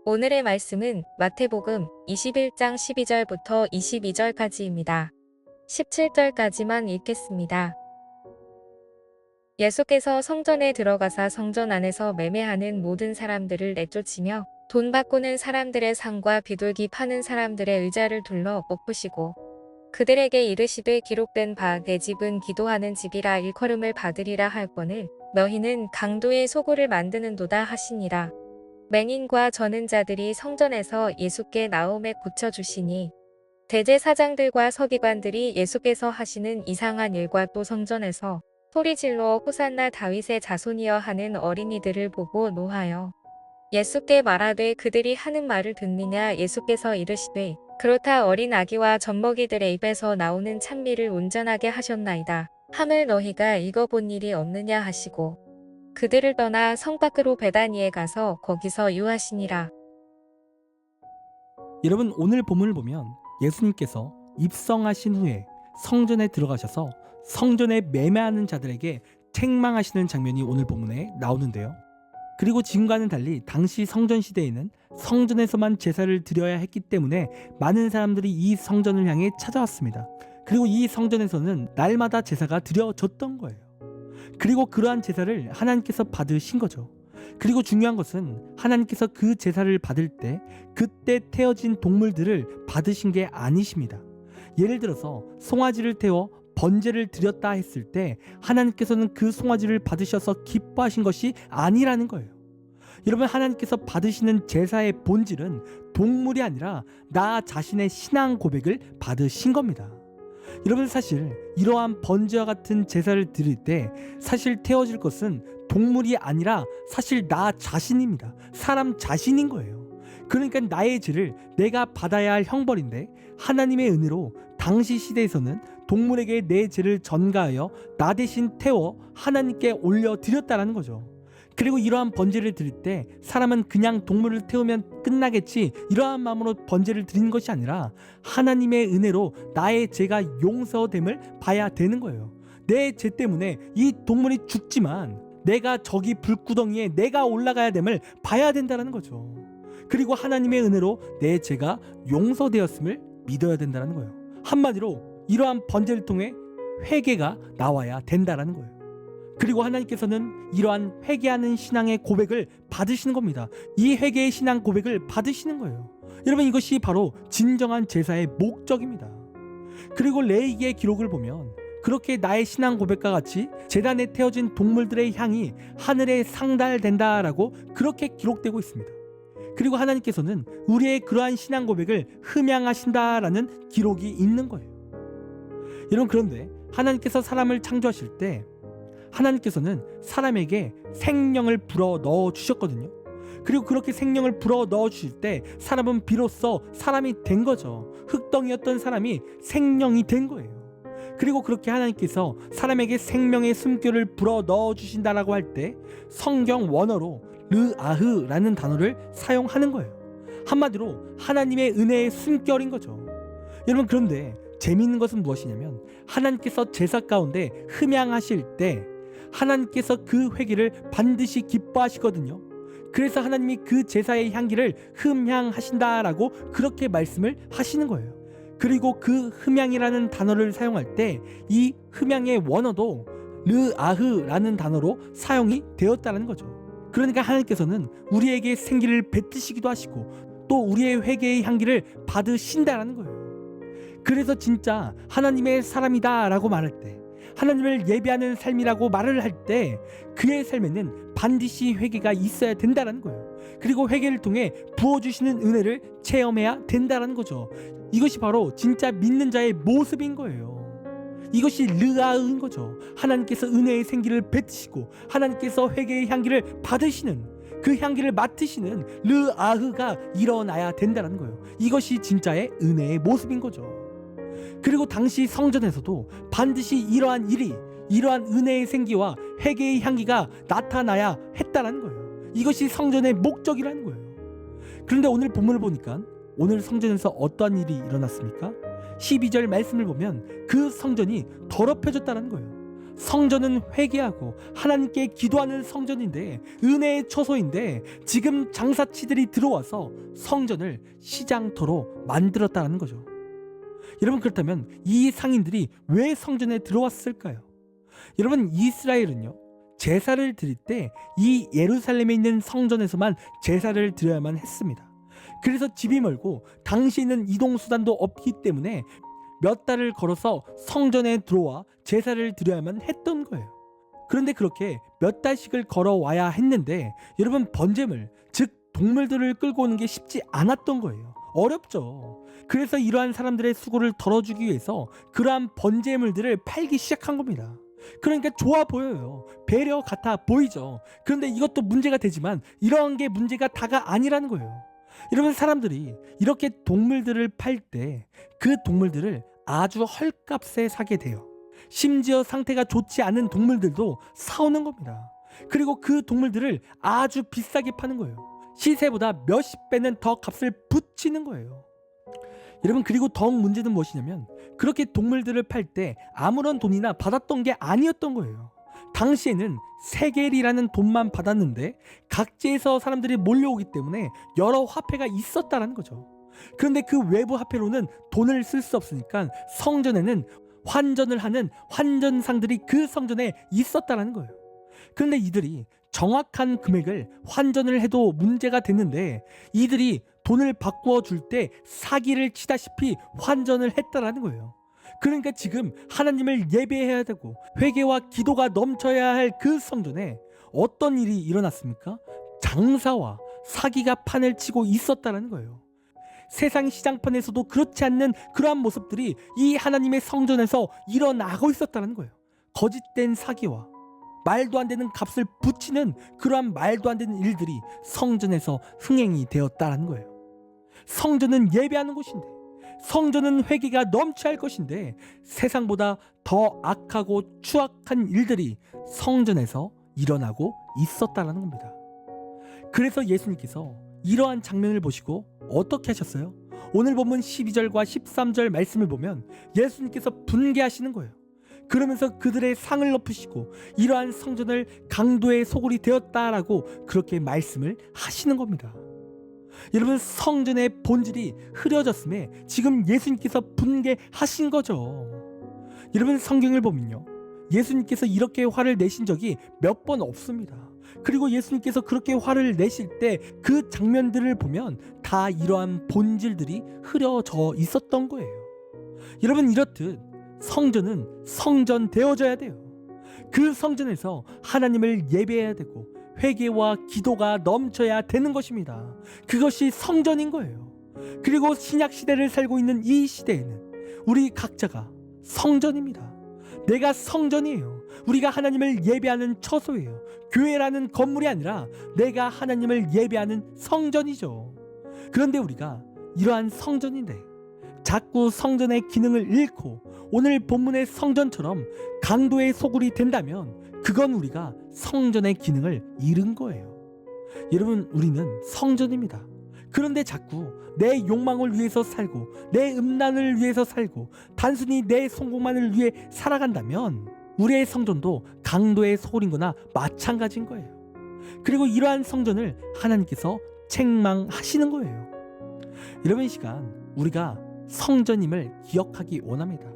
오늘의 말씀은 마태복음 21장 12절부터 22절까지입니다. 17절까지만 읽겠습니다. 예수께서 성전에 들어가사 성전 안에서 매매하는 모든 사람들을 내쫓으며 돈 바꾸는 사람들의 상과 비둘기 파는 사람들의 의자를 둘러 엎으시고 그들에게 이르시되 기록된 바 내 집은 기도하는 집이라 일컬음을 받으리라 할거늘 너희는 강도의 소굴을 만드는도다 하시니라. 맹인과 저는 자들이 성전에서 예수께 나옴에 고쳐주시니 대제사장들과 서기관들이 예수께서 하시는 이상한 일과 또 성전에서 소리질러 호산나 다윗의 자손이여 하는 어린이들을 보고 노하여 예수께 말하되 그들이 하는 말을 듣느냐. 예수께서 이르시되 그렇다 어린 아기와 젖먹이들의 입에서 나오는 찬미를 온전하게 하셨나이다 함을 너희가 읽어본 일이 없느냐 하시고 그들을 떠나 성 밖으로 베다니에 가서 거기서 유하시니라. 여러분, 오늘 본문을 보면 예수님께서 입성하신 후에 성전에 들어가셔서 성전에 매매하는 자들에게 책망하시는 장면이 오늘 본문에 나오는데요. 그리고 지금과는 달리 당시 성전 시대에는 성전에서만 제사를 드려야 했기 때문에 많은 사람들이 이 성전을 향해 찾아왔습니다. 그리고 이 성전에서는 날마다 제사가 드려졌던 거예요. 그리고 그러한 제사를 하나님께서 받으신 거죠. 그리고 중요한 것은 하나님께서 그 제사를 받을 때 그때 태어진 동물들을 받으신 게 아니십니다. 예를 들어서 송아지를 태워 번제를 드렸다 했을 때 하나님께서는 그 송아지를 받으셔서 기뻐하신 것이 아니라는 거예요. 여러분, 하나님께서 받으시는 제사의 본질은 동물이 아니라 나 자신의 신앙 고백을 받으신 겁니다. 여러분, 사실 이러한 번제와 같은 제사를 드릴 때 사실 태워질 것은 동물이 아니라 사실 나 자신입니다. 사람 자신인 거예요. 그러니까 나의 죄를 내가 받아야 할 형벌인데 하나님의 은혜로 당시 시대에서는 동물에게 내 죄를 전가하여 나 대신 태워 하나님께 올려드렸다는 거죠. 그리고 이러한 번제를 드릴 때 사람은 그냥 동물을 태우면 끝나겠지 이러한 마음으로 번제를 드리는 것이 아니라 하나님의 은혜로 나의 죄가 용서됨을 봐야 되는 거예요. 내 죄 때문에 이 동물이 죽지만 내가 저기 불구덩이에 내가 올라가야 됨을 봐야 된다는 거죠. 그리고 하나님의 은혜로 내 죄가 용서되었음을 믿어야 된다는 거예요. 한마디로 이러한 번제를 통해 회개가 나와야 된다는 거예요. 그리고 하나님께서는 이러한 회개하는 신앙의 고백을 받으시는 겁니다. 이 회개의 신앙 고백을 받으시는 거예요. 여러분, 이것이 바로 진정한 제사의 목적입니다. 그리고 레위기의 기록을 보면 그렇게 나의 신앙 고백과 같이 제단에 태워진 동물들의 향이 하늘에 상달된다라고 그렇게 기록되고 있습니다. 그리고 하나님께서는 우리의 그러한 신앙 고백을 흠양하신다라는 기록이 있는 거예요. 여러분, 그런데 하나님께서 사람을 창조하실 때 하나님께서는 사람에게 생명을 불어 넣어 주셨거든요. 그리고 그렇게 생명을 불어 넣어 주실 때 사람은 비로소 사람이 된 거죠. 흙덩이였던 사람이 생명이 된 거예요. 그리고 그렇게 하나님께서 사람에게 생명의 숨결을 불어 넣어 주신다라고 할 때 성경 원어로 르아흐라는 단어를 사용하는 거예요. 한마디로 하나님의 은혜의 숨결인 거죠. 여러분, 그런데 재미있는 것은 무엇이냐면 하나님께서 제사 가운데 흠양하실 때 하나님께서 그 회개를 반드시 기뻐하시거든요. 그래서 하나님이 그 제사의 향기를 흠양하신다라고 그렇게 말씀을 하시는 거예요. 그리고 그 흠양이라는 단어를 사용할 때 이 흠양의 원어도 르아흐라는 단어로 사용이 되었다는 거죠. 그러니까 하나님께서는 우리에게 생기를 뱉으시기도 하시고 또 우리의 회개의 향기를 받으신다라는 거예요. 그래서 진짜 하나님의 사람이다 라고 말할 때, 하나님을 예배하는 삶이라고 말을 할 때 그의 삶에는 반드시 회개가 있어야 된다는 거예요. 그리고 회개를 통해 부어주시는 은혜를 체험해야 된다는 거죠. 이것이 바로 진짜 믿는 자의 모습인 거예요. 이것이 르아흐인 거죠. 하나님께서 은혜의 생기를 뱉으시고 하나님께서 회개의 향기를 받으시는, 그 향기를 맡으시는 르아흐가 일어나야 된다는 거예요. 이것이 진짜의 은혜의 모습인 거죠. 그리고 당시 성전에서도 반드시 이러한 일이, 이러한 은혜의 생기와 회개의 향기가 나타나야 했다는 거예요. 이것이 성전의 목적이라는 거예요. 그런데 오늘 본문을 보니까 오늘 성전에서 어떠한 일이 일어났습니까? 12절 말씀을 보면 그 성전이 더럽혀졌다는 거예요. 성전은 회개하고 하나님께 기도하는 성전인데, 은혜의 처소인데 지금 장사치들이 들어와서 성전을 시장터로 만들었다는 거죠. 여러분, 그렇다면 이 상인들이 왜 성전에 들어왔을까요? 여러분, 이스라엘은요, 제사를 드릴 때 이 예루살렘에 있는 성전에서만 제사를 드려야만 했습니다. 그래서 집이 멀고 당시에는 이동수단도 없기 때문에 몇 달을 걸어서 성전에 들어와 제사를 드려야만 했던 거예요. 그런데 그렇게 몇 달씩을 걸어와야 했는데, 여러분, 번제물, 즉 동물들을 끌고 오는 게 쉽지 않았던 거예요. 어렵죠. 그래서 이러한 사람들의 수고를 덜어주기 위해서 그러한 번제물들을 팔기 시작한 겁니다. 그러니까 좋아 보여요. 배려 같아 보이죠. 그런데 이것도 문제가 되지만 이러한 게 문제가 다가 아니라는 거예요. 여러분, 사람들이 이렇게 동물들을 팔 때 그 동물들을 아주 헐값에 사게 돼요. 심지어 상태가 좋지 않은 동물들도 사오는 겁니다. 그리고 그 동물들을 아주 비싸게 파는 거예요. 시세보다 몇십 배는 더 값을 붙이는 거예요. 여러분, 그리고 더욱 문제는 무엇이냐면, 그렇게 동물들을 팔 때 아무런 돈이나 받았던 게 아니었던 거예요. 당시에는 세겔이라는 돈만 받았는데 각지에서 사람들이 몰려오기 때문에 여러 화폐가 있었다라는 거죠. 그런데 그 외부 화폐로는 돈을 쓸 수 없으니까 성전에는 환전을 하는 환전상들이 그 성전에 있었다라는 거예요. 그런데 이들이 정확한 금액을 환전을 해도 문제가 됐는데, 이들이 돈을 바꾸어 줄 때 사기를 치다시피 환전을 했다라는 거예요. 그러니까 지금 하나님을 예배해야 되고 회개와 기도가 넘쳐야 할 그 성전에 어떤 일이 일어났습니까? 장사와 사기가 판을 치고 있었다는 거예요. 세상 시장판에서도 그렇지 않는 그러한 모습들이 이 하나님의 성전에서 일어나고 있었다는 거예요. 거짓된 사기와 말도 안 되는 값을 붙이는 그러한 말도 안 되는 일들이 성전에서 흥행이 되었다는 거예요. 성전은 예배하는 곳인데, 성전은 회개가 넘쳐야 할 것인데, 세상보다 더 악하고 추악한 일들이 성전에서 일어나고 있었다는 겁니다. 그래서 예수님께서 이러한 장면을 보시고 어떻게 하셨어요? 오늘 본문 12절과 13절 말씀을 보면 예수님께서 분개하시는 거예요. 그러면서 그들의 상을 높이시고 이러한 성전을 강도의 소굴이 되었다라고 그렇게 말씀을 하시는 겁니다. 여러분, 성전의 본질이 흐려졌음에 지금 예수님께서 분개하신 거죠. 여러분, 성경을 보면요, 예수님께서 이렇게 화를 내신 적이 몇 번 없습니다. 그리고 예수님께서 그렇게 화를 내실 때 그 장면들을 보면 다 이러한 본질들이 흐려져 있었던 거예요. 여러분, 이렇듯 성전은 성전되어져야 돼요. 그 성전에서 하나님을 예배해야 되고 회개와 기도가 넘쳐야 되는 것입니다. 그것이 성전인 거예요. 그리고 신약 시대를 살고 있는 이 시대에는 우리 각자가 성전입니다. 내가 성전이에요. 우리가 하나님을 예배하는 처소예요. 교회라는 건물이 아니라 내가 하나님을 예배하는 성전이죠. 그런데 우리가 이러한 성전인데 자꾸 성전의 기능을 잃고 오늘 본문의 성전처럼 강도의 소굴이 된다면 그건 우리가 성전의 기능을 잃은 거예요. 여러분, 우리는 성전입니다. 그런데 자꾸 내 욕망을 위해서 살고 내 음란을 위해서 살고 단순히 내 성공만을 위해 살아간다면 우리의 성전도 강도의 소굴인 거나 마찬가지인 거예요. 그리고 이러한 성전을 하나님께서 책망하시는 거예요. 여러분, 이 시간 우리가 성전임을 기억하기 원합니다.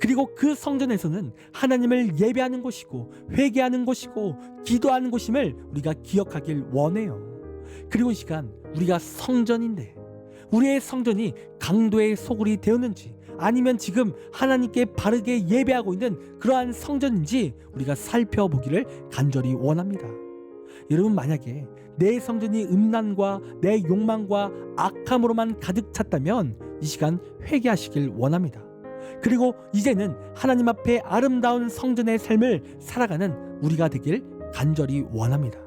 그리고 그 성전에서는 하나님을 예배하는 곳이고 회개하는 곳이고 기도하는 곳임을 우리가 기억하길 원해요. 그리고 이 시간 우리가 성전인데 우리의 성전이 강도의 소굴이 되었는지 아니면 지금 하나님께 바르게 예배하고 있는 그러한 성전인지 우리가 살펴보기를 간절히 원합니다. 여러분, 만약에 내 성전이 음란과 내 욕망과 악함으로만 가득 찼다면 이 시간 회개하시길 원합니다. 그리고 이제는 하나님 앞에 아름다운 성전의 삶을 살아가는 우리가 되길 간절히 원합니다.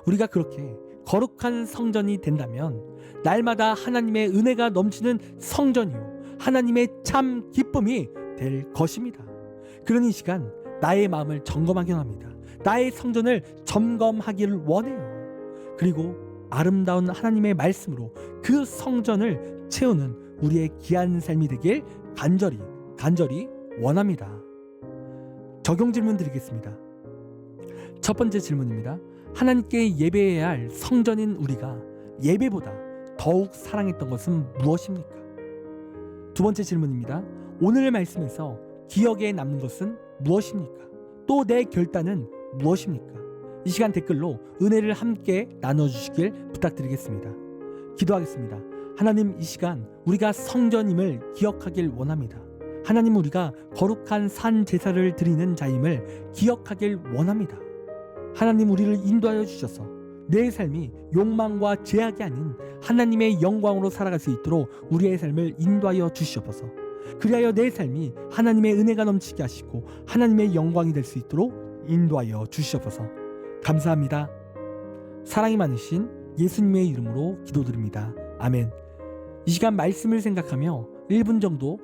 우리가 그렇게 거룩한 성전이 된다면 날마다 하나님의 은혜가 넘치는 성전이요 하나님의 참 기쁨이 될 것입니다. 그러니 이 시간 나의 마음을 점검하기 원합니다. 나의 성전을 점검하기를 원해요. 그리고 아름다운 하나님의 말씀으로 그 성전을 채우는 우리의 귀한 삶이 되길 간절히 원합니다. 적용 질문 드리겠습니다. 첫 번째 질문입니다. 하나님께 예배해야 할 성전인 우리가 예배보다 더욱 사랑했던 것은 무엇입니까? 두 번째 질문입니다. 오늘 말씀에서 기억에 남는 것은 무엇입니까? 또 내 결단은 무엇입니까? 이 시간 댓글로 은혜를 함께 나눠주시길 부탁드리겠습니다. 기도하겠습니다. 하나님, 이 시간 우리가 성전임을 기억하길 원합니다. 하나님, 우리가 거룩한 산 제사를 드리는 자임을 기억하길 원합니다. 하나님, 우리를 인도하여 주셔서 내 삶이 욕망과 제약이 아닌 하나님의 영광으로 살아갈 수 있도록 우리의 삶을 인도하여 주시옵소서. 그리하여 내 삶이 하나님의 은혜가 넘치게 하시고 하나님의 영광이 될 수 있도록 인도하여 주시옵소서. 감사합니다. 사랑이 많으신 예수님의 이름으로 기도드립니다. 아멘. 이 시간 말씀을 생각하며 1분 정도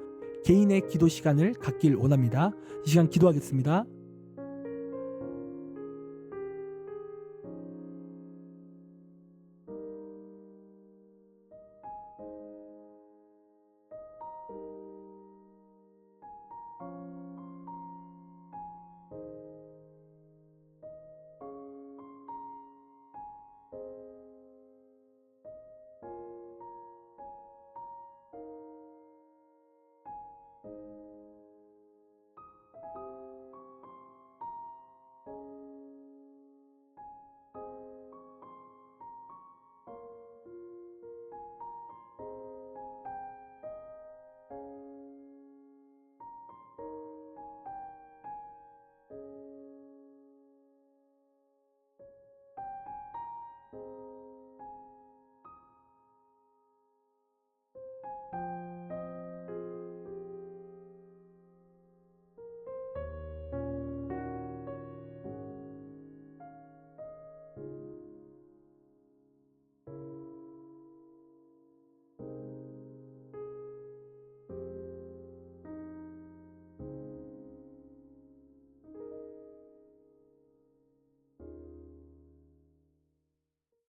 개인의 기도 시간을 갖길 원합니다. 이 시간 기도하겠습니다.